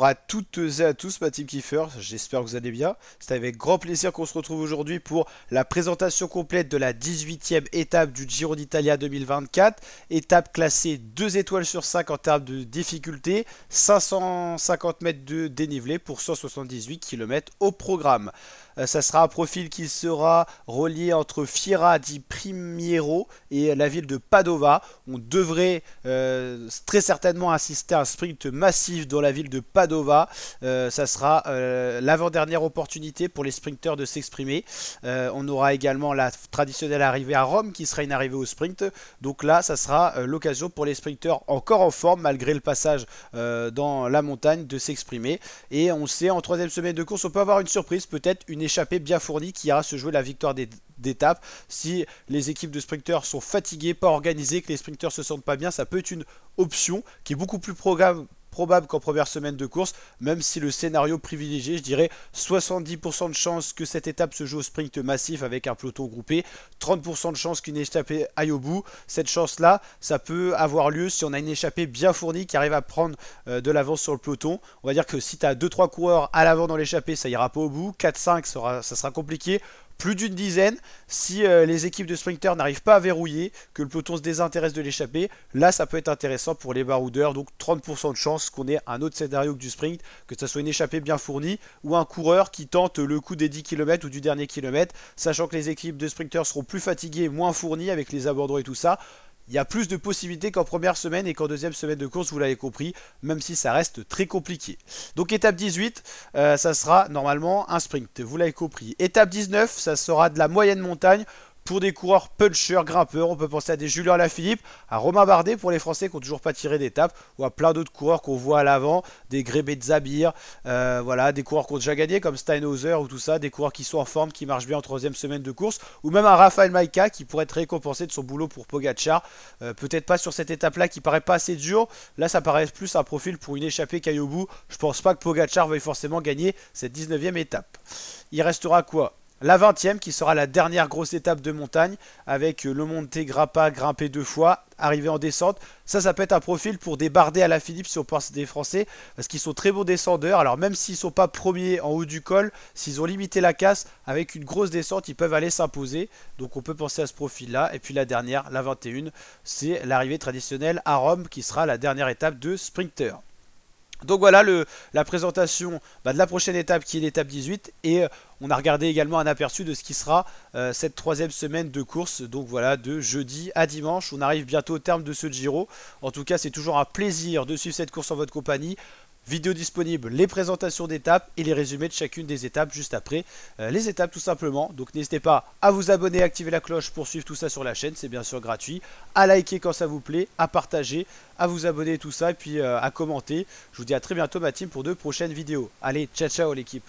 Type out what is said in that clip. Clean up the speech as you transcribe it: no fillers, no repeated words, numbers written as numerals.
Bonjour à toutes et à tous, ma team Kiefer, j'espère que vous allez bien. C'est avec grand plaisir qu'on se retrouve aujourd'hui pour la présentation complète de la 18e étape du Giro d'Italia 2024. Étape classée 2 étoiles sur 5 en termes de difficulté, 550 mètres de dénivelé pour 178 km au programme. Ça sera un profil qui sera relié entre Fiera di Primiero et la ville de Padova. On devrait très certainement assister à un sprint massif dans la ville de Padova. Ça sera l'avant-dernière opportunité pour les sprinteurs de s'exprimer. On aura également la traditionnelle arrivée à Rome qui sera une arrivée au sprint. Donc là, ça sera l'occasion pour les sprinteurs encore en forme malgré le passage dans la montagne de s'exprimer. Et on sait, en troisième semaine de course, on peut avoir une surprise, peut-être une échappée bien fournie qui ira se jouer la victoire d'étape. Si les équipes de sprinteurs sont fatiguées, pas organisées, que les sprinteurs se sentent pas bien, ça peut être une option qui est beaucoup plus probable qu'en première semaine de course, même si le scénario privilégié, je dirais 70% de chances que cette étape se joue au sprint massif avec un peloton groupé, 30% de chances qu'une échappée aille au bout. Cette chance-là, ça peut avoir lieu si on a une échappée bien fournie qui arrive à prendre de l'avance sur le peloton. On va dire que si tu as 2-3 coureurs à l'avant dans l'échappée, ça ira pas au bout. 4-5, ça sera compliqué. Plus d'une dizaine, si les équipes de sprinters n'arrivent pas à verrouiller, que le peloton se désintéresse de l'échappée, là ça peut être intéressant pour les baroudeurs, donc 30% de chance qu'on ait un autre scénario que du sprint, que ce soit une échappée bien fournie, ou un coureur qui tente le coup des 10 km ou du dernier kilomètre, sachant que les équipes de sprinters seront plus fatiguées, moins fournies avec les abandons et tout ça. Il y a plus de possibilités qu'en première semaine et qu'en deuxième semaine de course, vous l'avez compris, même si ça reste très compliqué. Donc étape 18, ça sera normalement un sprint, vous l'avez compris. Étape 19, ça sera de la moyenne montagne. Pour des coureurs punchers, grimpeurs, on peut penser à des Julien Lafilippe, à Romain Bardet pour les Français qui n'ont toujours pas tiré d'étape, ou à plein d'autres coureurs qu'on voit à l'avant, des Grébé de Zabir, voilà, des coureurs qui ont déjà gagné comme Steinhauser ou tout ça, des coureurs qui sont en forme, qui marchent bien en troisième semaine de course, ou même un Raphaël Maïka qui pourrait être récompensé de son boulot pour Pogacar. Peut-être pas sur cette étape-là qui paraît pas assez dure, là ça paraît plus un profil pour une échappée qu'aille au bout. Je pense pas que Pogacar veuille forcément gagner cette 19e étape. Il restera quoi? La 20e qui sera la dernière grosse étape de montagne avec le Monte Grappa grimpé 2 fois, arrivé en descente. Ça peut être un profil pour des Bardet à la Philippe si on pense des Français parce qu'ils sont très bons descendeurs. Alors même s'ils ne sont pas premiers en haut du col, s'ils ont limité la casse avec une grosse descente, ils peuvent aller s'imposer. Donc on peut penser à ce profil là. Et puis la dernière, la 21, c'est l'arrivée traditionnelle à Rome qui sera la dernière étape de sprinter. Donc voilà la présentation de la prochaine étape qui est l'étape 18 et on a regardé également un aperçu de ce qui sera cette troisième semaine de course. Donc voilà, de jeudi à dimanche, on arrive bientôt au terme de ce Giro. En tout cas c'est toujours un plaisir de suivre cette course en votre compagnie. Vidéo disponible, les présentations d'étapes et les résumés de chacune des étapes juste après les étapes tout simplement. Donc n'hésitez pas à vous abonner, à activer la cloche pour suivre tout ça sur la chaîne, c'est bien sûr gratuit. À liker quand ça vous plaît, à partager, à vous abonner tout ça et puis à commenter. Je vous dis à très bientôt ma team pour de prochaines vidéos. Allez, ciao ciao l'équipe.